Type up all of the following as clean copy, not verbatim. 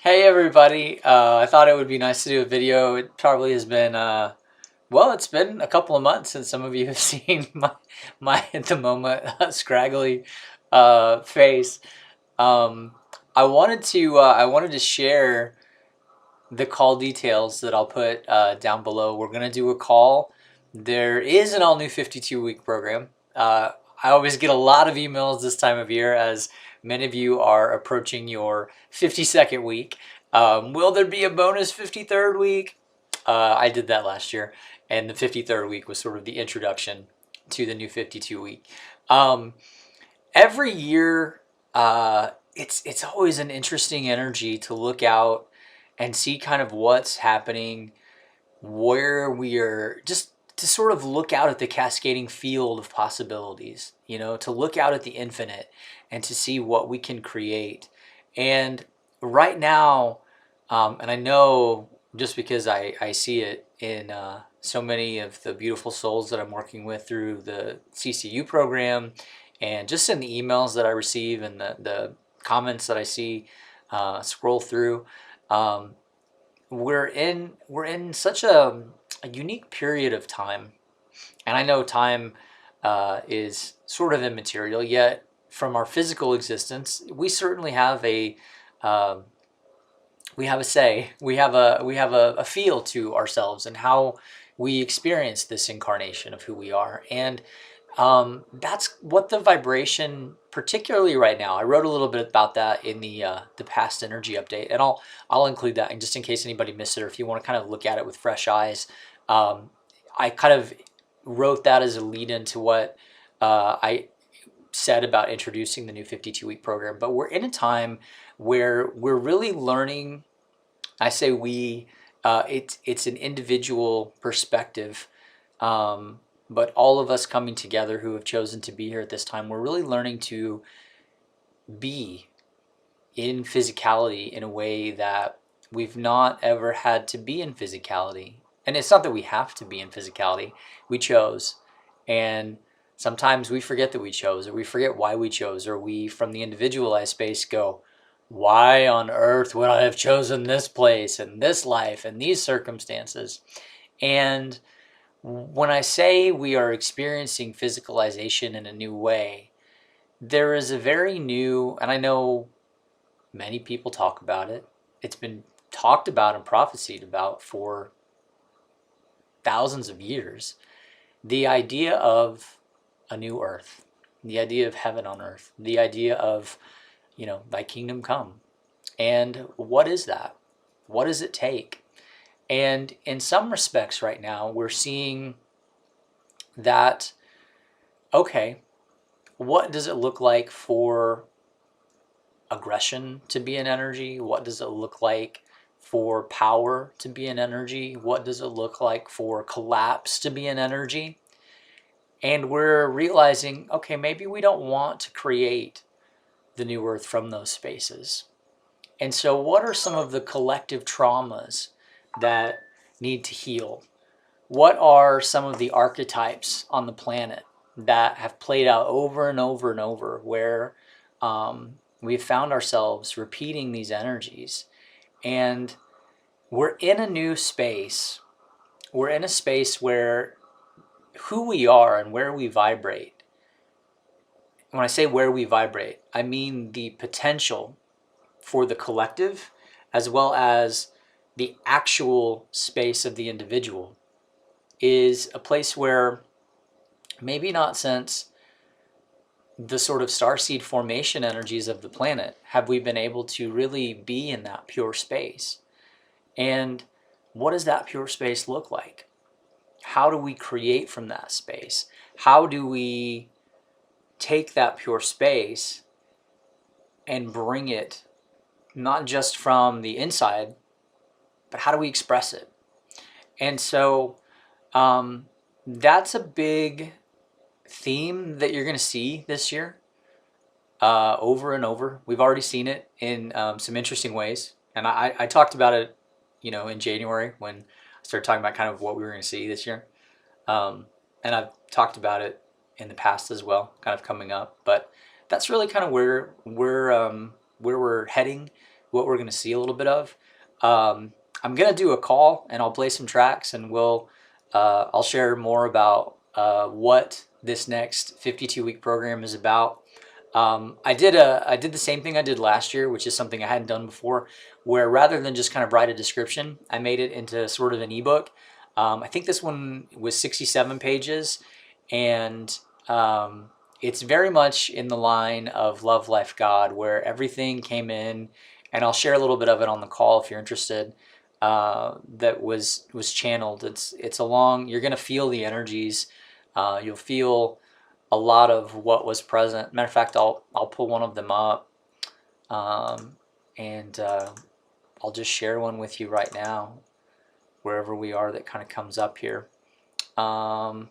Hey everybody, I thought it would be nice to do a video. It probably has been, well, it's been a couple of months since some of you have seen my at the moment scraggly face. Um, I wanted to share the call details that I'll put down below. We're gonna do a call. There is an all new 52-week program. I always get a lot of emails this time of year as many of you are approaching your 52nd week. Will there be a bonus 53rd week? I did that last year, and the 53rd week was sort of the introduction to the new 52 week. Um, every year, it's always an interesting energy to look out and see kind of what's happening, where we are, just to sort of look out at the cascading field of possibilities, to look out at the infinite and to see what we can create. And right now, and I know just because I see it in so many of the beautiful souls that I'm working with through the CCU program, and just in the emails that I receive and the comments that I see scroll through. Um, we're in such a unique period of time, and I know time is sort of immaterial. Yet, from our physical existence, we certainly have um, a say. We have a feel to ourselves and how we experience this incarnation of who we are, and that's what the vibration, particularly right now. I wrote a little bit about that in the past energy update, and I'll include that, and just in case anybody missed it, or if you want to kind of look at it with fresh eyes. I kind of wrote that as a lead into what I said about introducing the new 52-week program. But we're in a time where we're really learning. I say we. It's an individual perspective, but all of us coming together who have chosen to be here at this time, we're really learning to be in physicality in a way that we've not ever had to be in physicality. And it's not that we have to be in physicality, we chose. And sometimes we forget that we chose, or we forget why we chose, or we, from the individualized space, go, why on earth would I have chosen this place and this life and these circumstances? And when I say we are experiencing physicalization in a new way, there is a very new, and I know many people talk about it. It's been talked about and prophesied about for thousands of years. The idea of a new earth, the idea of heaven on earth, the idea of, thy kingdom come. And what is that? What does it take? And in some respects, right now, we're seeing that, okay, what does it look like for aggression to be an energy? What does it look like for power to be an energy? What does it look like for collapse to be an energy? And we're realizing, okay, maybe we don't want to create the new earth from those spaces. And so, what are some of the collective traumas that need to heal? What are some of the archetypes on the planet that have played out over and over and over, where we've found ourselves repeating these energies? And we're in a new space. We're in a space where who we are and where we vibrate. When I say where we vibrate, I mean the potential for the collective as well as the actual space of the individual is a place where maybe not since the sort of starseed formation energies of the planet have we been able to really be in that pure space. And what does that pure space look like? How do we create from that space? How do we take that pure space and bring it not just from the inside, but how do we express it? And so that's a big theme that you're going to see this year over and over. We've already seen it in some interesting ways. And I talked about it, in January when I started talking about kind of what we were going to see this year. And I've talked about it in the past as well, kind of coming up. But that's really kind of where we're heading what we're going to see a little bit of. I'm going to do a call and I'll play some tracks, and I'll share more about what this next 52-week program is about. I did the same thing I did last year, which is something I hadn't done before, where rather than just kind of write a description, I made it into sort of an ebook. I think this one was 67 pages, and it's very much in the line of Love, Life, God, where everything came in, and I'll share a little bit of it on the call if you're interested. That was channeled. It's a long. You're gonna feel the energies. You'll feel a lot of what was present. Matter of fact, I'll pull one of them up, and I'll just share one with you right now, wherever we are that kind of comes up here. Well,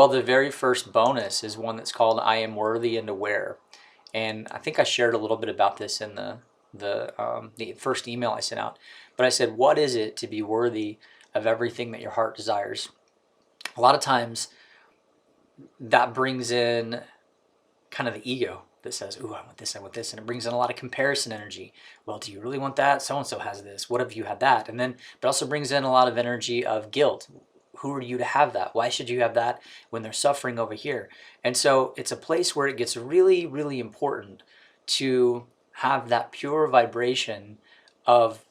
the very first bonus is one that's called "I Am Worthy and Aware," and I think I shared a little bit about this in the first email I sent out. But I said, what is it to be worthy of everything that your heart desires? A lot of times that brings in kind of the ego that says, ooh, I want this, and it brings in a lot of comparison energy. Well, do you really want that? So-and-so has this. What if you had that? And then it also brings in a lot of energy of guilt. Who are you to have that? Why should you have that when they're suffering over here? And so it's a place where it gets really, really important to have that pure vibration of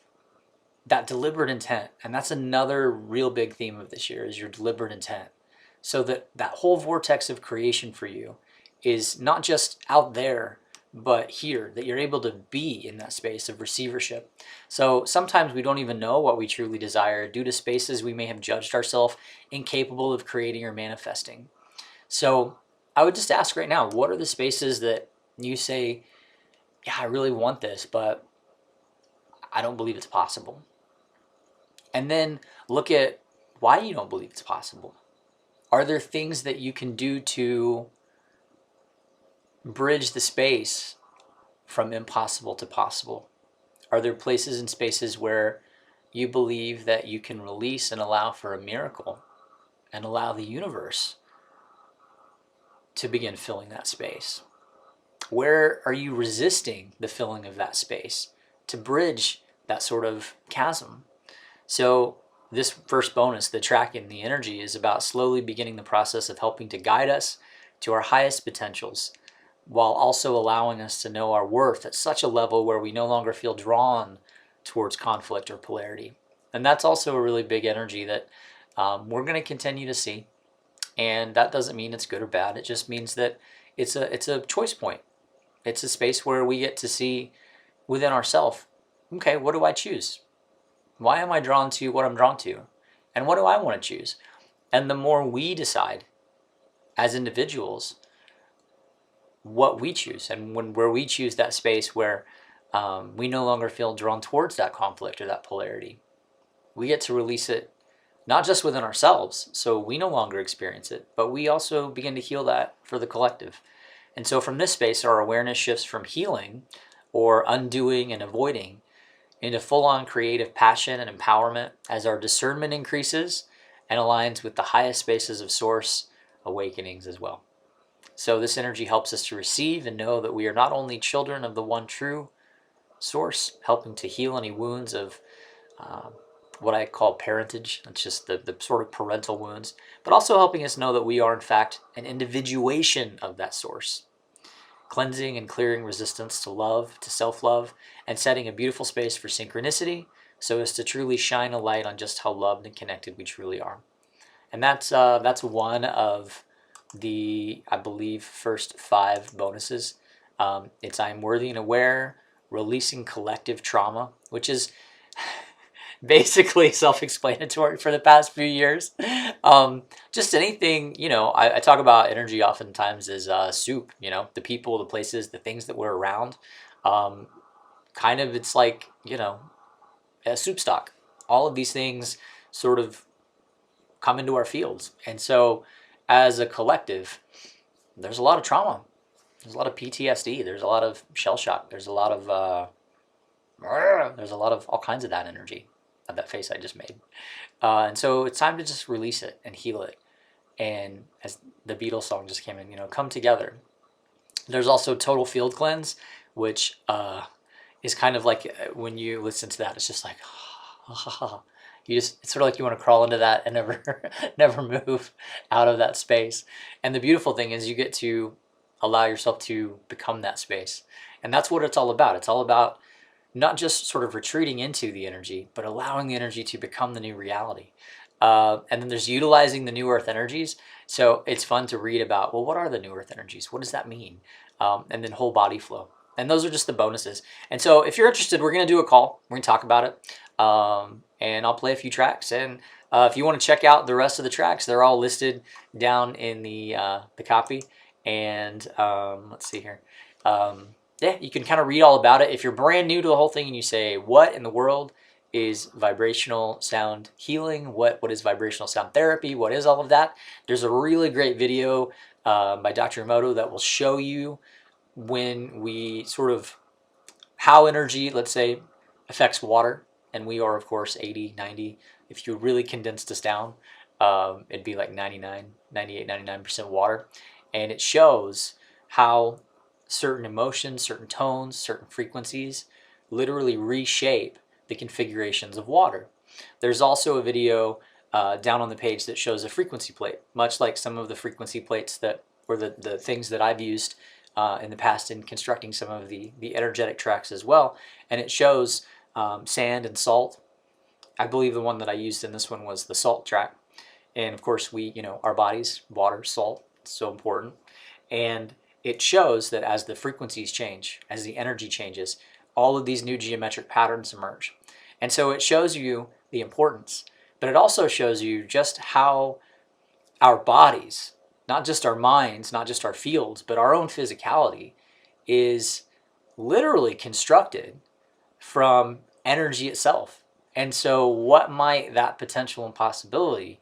that deliberate intent. And that's another real big theme of this year, is your deliberate intent. So that whole vortex of creation for you is not just out there, but here, that you're able to be in that space of receivership. So sometimes we don't even know what we truly desire due to spaces we may have judged ourselves incapable of creating or manifesting. So I would just ask right now, what are the spaces that you say, yeah, I really want this, but I don't believe it's possible? And then look at why you don't believe it's possible. Are there things that you can do to bridge the space from impossible to possible? Are there places and spaces where you believe that you can release and allow for a miracle and allow the universe to begin filling that space? Where are you resisting the filling of that space to bridge that sort of chasm? So this first bonus, the tracking the energy, is about slowly beginning the process of helping to guide us to our highest potentials, while also allowing us to know our worth at such a level where we no longer feel drawn towards conflict or polarity. And that's also a really big energy that we're going to continue to see. And that doesn't mean it's good or bad. It just means that it's a choice point. It's a space where we get to see within ourselves, okay, what do I choose? Why am I drawn to what I'm drawn to? And what do I want to choose? And the more we decide as individuals what we choose, and where we choose that space where we no longer feel drawn towards that conflict or that polarity, we get to release it not just within ourselves, so we no longer experience it, but we also begin to heal that for the collective. And so from this space, our awareness shifts from healing or undoing and avoiding into full-on creative passion and empowerment as our discernment increases and aligns with the highest spaces of source awakenings as well. So this energy helps us to receive and know that we are not only children of the one true source, helping to heal any wounds of what I call parentage. It's just the sort of parental wounds, but also helping us know that we are in fact an individuation of that source, cleansing and clearing resistance to love, to self-love, and setting a beautiful space for synchronicity so as to truly shine a light on just how loved and connected we truly are. And that's one of the, I believe, first 5 bonuses. It's I'm worthy and aware, releasing collective trauma, which is basically self-explanatory for the past few years. Just anything, I talk about energy oftentimes as soup, the people, the places, the things that we're around. Kind of, it's like, a soup stock. All of these things sort of come into our fields. And so as a collective, there's a lot of trauma. There's a lot of PTSD. There's a lot of shell shock. There's a lot of all kinds of that energy, of that face I just made. And so it's time to just release it and heal it. And as the Beatles song just came in, come together. There's also total field cleanse, which is kind of like when you listen to that, it's just like, you just, it's sort of like you want to crawl into that and never, never move out of that space. And the beautiful thing is you get to allow yourself to become that space. And that's what it's all about. It's all about not just sort of retreating into the energy, but allowing the energy to become the new reality. And then there's utilizing the new earth energies. So it's fun to read about, well, what are the new earth energies? What does that mean? And then whole body flow. And those are just the bonuses. And so if you're interested, we're going to do a call. We're going to talk about it. And I'll play a few tracks. And if you want to check out the rest of the tracks, they're all listed down in the copy. And let's see here. Yeah, you can kind of read all about it. If you're brand new to the whole thing and you say, what in the world is vibrational sound healing? What is vibrational sound therapy? What is all of that? There's a really great video by Dr. Emoto that will show you when we sort of, how energy, let's say, affects water. And we are, of course, 80, 90. If you really condense this down, it'd be like 99, 98, 99% water. And it shows how certain emotions, certain tones, certain frequencies literally reshape the configurations of water. There's also a video down on the page that shows a frequency plate, much like some of the frequency plates that were the things that I've used in the past in constructing some of the energetic tracks as well. And it shows sand and salt. I believe the one that I used in this one was the salt track. And of course we, our bodies, water, salt, it's so important. And it shows that as the frequencies change, as the energy changes, all of these new geometric patterns emerge. And so it shows you the importance, but it also shows you just how our bodies, not just our minds, not just our fields, but our own physicality is literally constructed from energy itself. And so what might that potential and possibility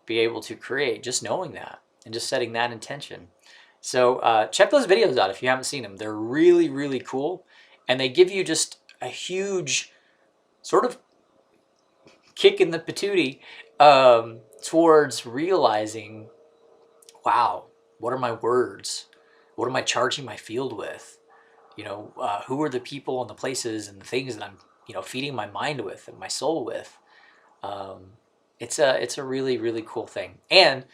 be able to create, just knowing that and just setting that intention? So check those videos out if you haven't seen them. They're really, really cool. And they give you just a huge sort of kick in the patootie towards realizing, wow, what are my words? What am I charging my field with? Who are the people and the places and the things that I'm, feeding my mind with and my soul with? It's a really, really cool thing. And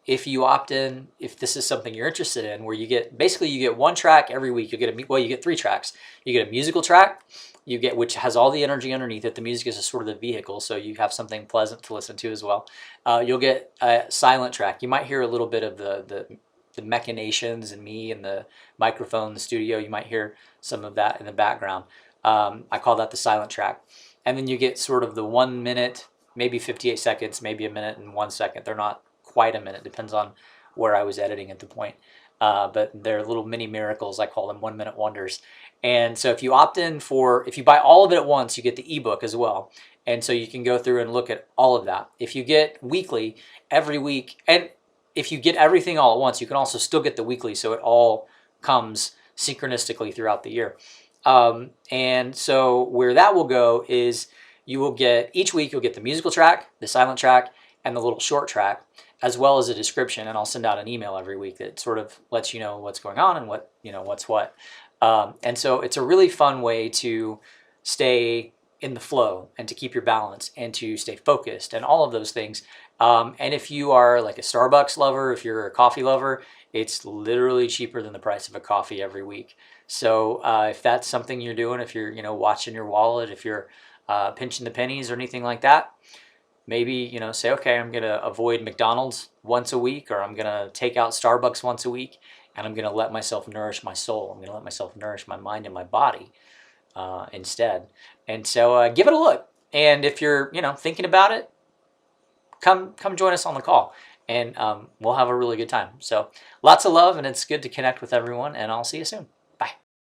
if you opt in, if this is something you're interested in, where you get one track every week, you get 3 tracks. You get a musical track, which has all the energy underneath it. The music is sort of the vehicle, so you have something pleasant to listen to as well. You'll get a silent track. You might hear a little bit of the machinations and me and the microphone in the studio. You might hear some of that in the background. I call that the silent track. And then you get sort of the 1 minute, maybe 58 seconds, maybe a minute and 1 second. They're not quite a minute, depends on where I was editing at the point. But they're little mini miracles. I call them 1 minute wonders. And so if you opt in if you buy all of it at once, you get the ebook as well. And so you can go through and look at all of that. If you get weekly, every week, and if you get everything all at once, you can also still get the weekly, so it all comes synchronistically throughout the year. And so where that will go is each week you'll get the musical track, the silent track, and the little short track, as well as a description. And I'll send out an email every week that sort of lets you know what's going on and what's what. And so it's a really fun way to stay in the flow and to keep your balance and to stay focused and all of those things. And if you are like a Starbucks lover, if you're a coffee lover, it's literally cheaper than the price of a coffee every week. So if that's something you're doing, if you're watching your wallet, if you're pinching the pennies or anything like that, maybe say, okay, I'm gonna avoid McDonald's once a week, or I'm gonna take out Starbucks once a week, and I'm gonna let myself nourish my soul. I'm gonna let myself nourish my mind and my body instead. And so give it a look. And if you're thinking about it, come join us on the call, and we'll have a really good time. So lots of love, and it's good to connect with everyone, and I'll see you soon.